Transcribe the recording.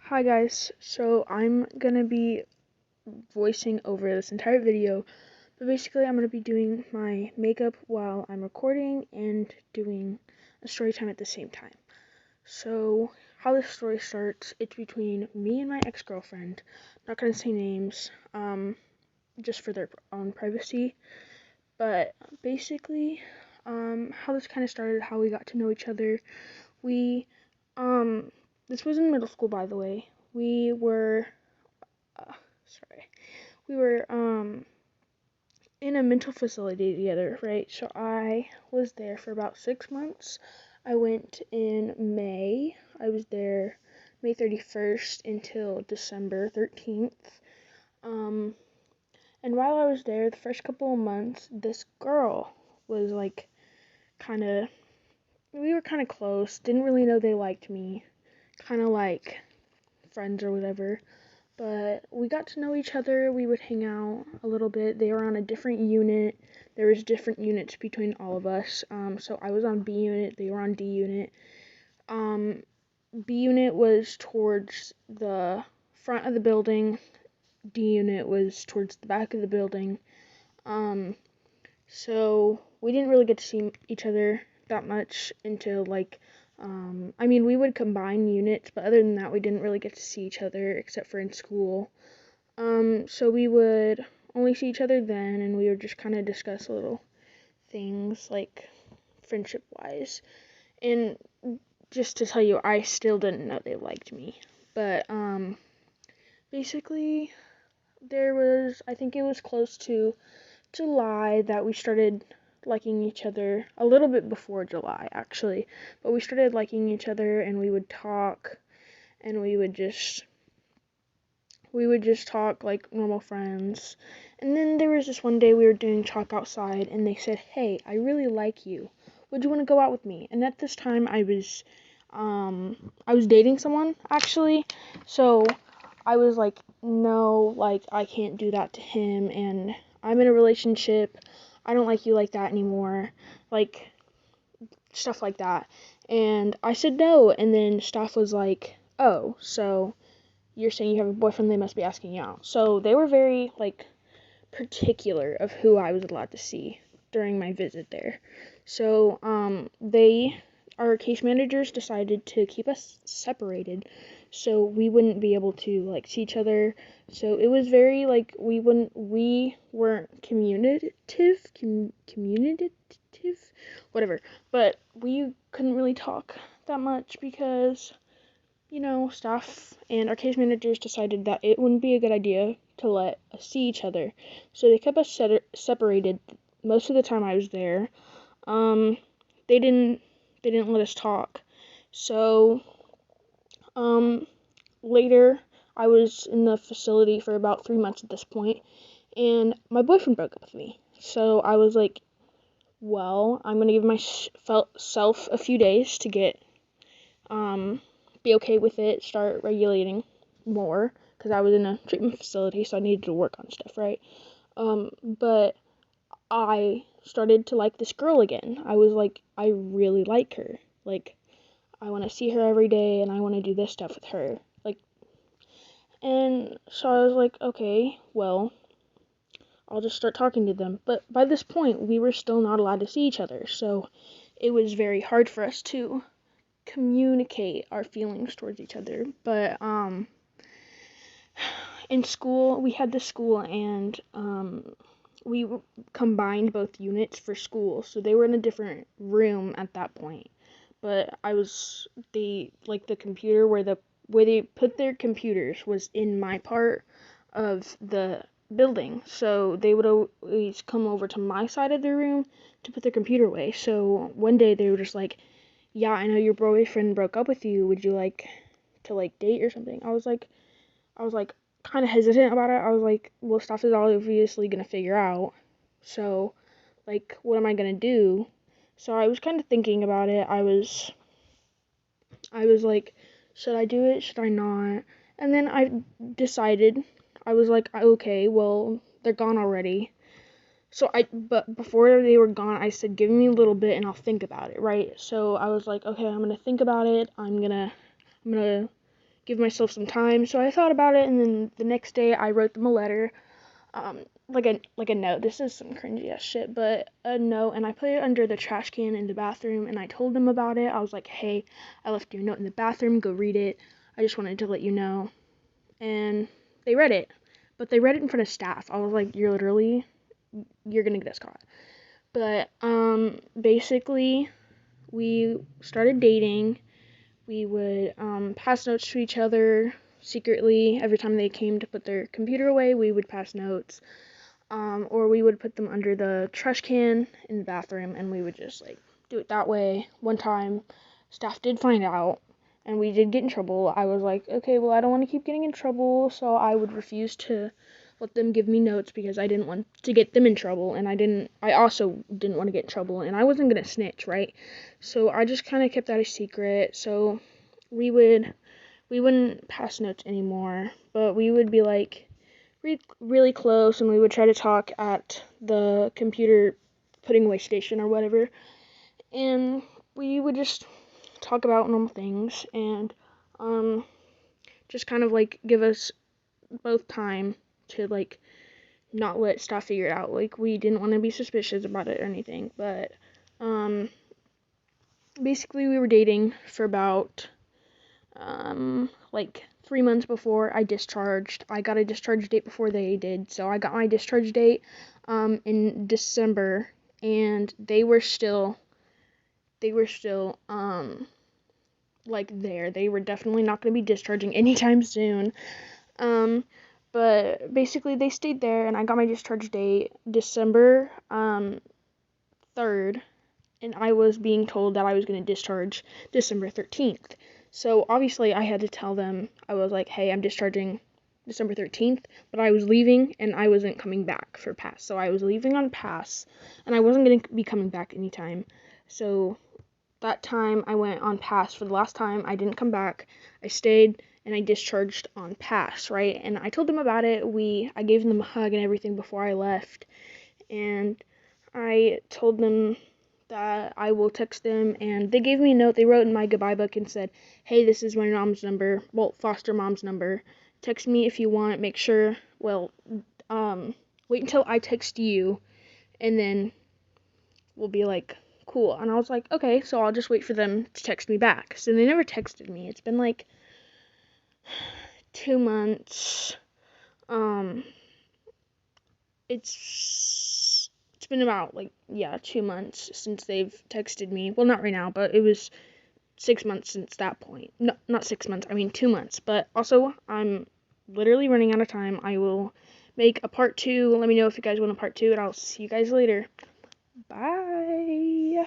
Hi guys, so I'm gonna be voicing over this entire video, but basically I'm gonna be doing my makeup while I'm recording and doing a story time at the same time. So how this story starts, it's between me and my ex-girlfriend. Not gonna say names, just for their own privacy, but basically, how this kind of started, how we got to know each other. We, this was in middle school, by the way. We were uh, we were in a mental facility together, right? So I was there for about 6 months. I went in May. I was there May 31st until December 13th. Um, and while I was there, the first couple of months, this girl was like we were kind of close. Didn't really know they liked me. Kind of like friends or whatever. But we got to know each other. We would hang out a little bit. They were on a different unit. There was different units between all of us. So I was on B unit. They were on D unit. Um, B unit was towards the front of the building. D unit was towards the back of the building. So we didn't really get to see each other that much until we would combine units, but other than that, we didn't really get to see each other except for in school. So we would only see each other then, and we would just kind of discuss little things like friendship wise. And just to tell you, I still didn't know they liked me. But basically, I think it was close to July that we started liking each other, a little bit before July actually, but we started liking each other, and we would talk, and we would just talk like normal friends. And then there was this one day we were doing chalk outside, and they said, "Hey, I really like you. Would you want to go out with me?" And at this time I was dating someone actually. So I was like, "No, like I can't do that to him, and I'm in a relationship. I don't like you like that anymore." Like stuff like that. And I said no, and then staff was like, "Oh, so you're saying you have a boyfriend, they must be asking you out." So they were very particular of who I was allowed to see during my visit there. So our case managers decided to keep us separated so we wouldn't be able to see each other. So it was very we weren't communicative, whatever, but we couldn't really talk that much because staff and our case managers decided that it wouldn't be a good idea to let us see each other. So they kept us separated most of the time I was there. Um, they didn't let us talk. So, later I was in the facility for about 3 months at this point, and my boyfriend broke up with me. So I was like, well, I'm gonna give myself a few days to be okay with it, start regulating more, because I was in a treatment facility, so I needed to work on stuff, right? But I started to like this girl again. I was like, I really like her. Like, I want to see her every day, and I want to do this stuff with her. And so I was like, okay, well, I'll just start talking to them. But by this point, we were still not allowed to see each other, so it was very hard for us to communicate our feelings towards each other. But in school, we had this school, and we combined both units for school, so they were in a different room at that point. But the computer where they put their computers was in my part of the building, so they would always come over to my side of the room to put their computer away. So one day they were just like, "Yeah, I know your boyfriend broke up with you. Would you like to date or something?" I was like kind of hesitant about it. I was like, well, stuff is obviously gonna figure out. So what am I gonna do? So I was kind of thinking about it. I was like, should I do it? Should I not? And then I decided. I was like, okay, well, they're gone already. But before they were gone, I said, give me a little bit and I'll think about it, right? So I was like, okay, I'm gonna think about it. I'm gonna give myself some time. So I thought about it, and then the next day I wrote them a letter, like a note. This is some cringy ass shit, but a note, and I put it under the trash can in the bathroom, and I told them about it. I was like, hey, I left your note in the bathroom, go read it. I just wanted to let you know. And they read it, but they read it in front of staff. I was like, you're gonna get us caught. But basically we started dating. We would pass notes to each other secretly. Every time they came to put their computer away, we would pass notes. Or we would put them under the trash can in the bathroom, and we would just like do it that way. One time, staff did find out, and we did get in trouble. I was like, okay, well, I don't want to keep getting in trouble, so I would refuse to let them give me notes because I didn't want to get them in trouble, and I also didn't want to get in trouble, and I wasn't gonna snitch, right? So I just kind of kept that a secret. So we wouldn't pass notes anymore, but we would be like really close, and we would try to talk at the computer putting away station or whatever, and we would just talk about normal things, and just kind of like give us both time to like not let stuff figure it out. Like, we didn't want to be suspicious about it or anything, but basically we were dating for about like 3 months before I discharged. I got a discharge date before they did, so I got my discharge date in December, and they were still like there. They were definitely not going to be discharging anytime soon. But basically they stayed there, and I got my discharge date December 3rd, and I was being told that I was going to discharge December 13th. So obviously I had to tell them. I was like, hey, I'm discharging December 13th, but I was leaving and I wasn't coming back for pass. So I was leaving on pass, and I wasn't going to be coming back anytime. So that time I went on pass for the last time. I didn't come back. I stayed, and I discharged on pass, right? And I told them about it. I gave them a hug and everything before I left, and I told them that I will text them, and they gave me a note. They wrote in my goodbye book and said, hey, this is my mom's number, well, foster mom's number. Text me if you want. Make sure, well, wait until I text you, and then we'll be like, cool. And I was like, okay, so I'll just wait for them to text me back. So they never texted me. It's been like 2 months. It's been about 2 months since they've texted me. Well, not right now, but it was 6 months since that point. No, not 6 months. I mean 2 months. But also, I'm literally running out of time. I will make a part 2. Let me know if you guys want a part 2, and I'll see you guys later. Bye.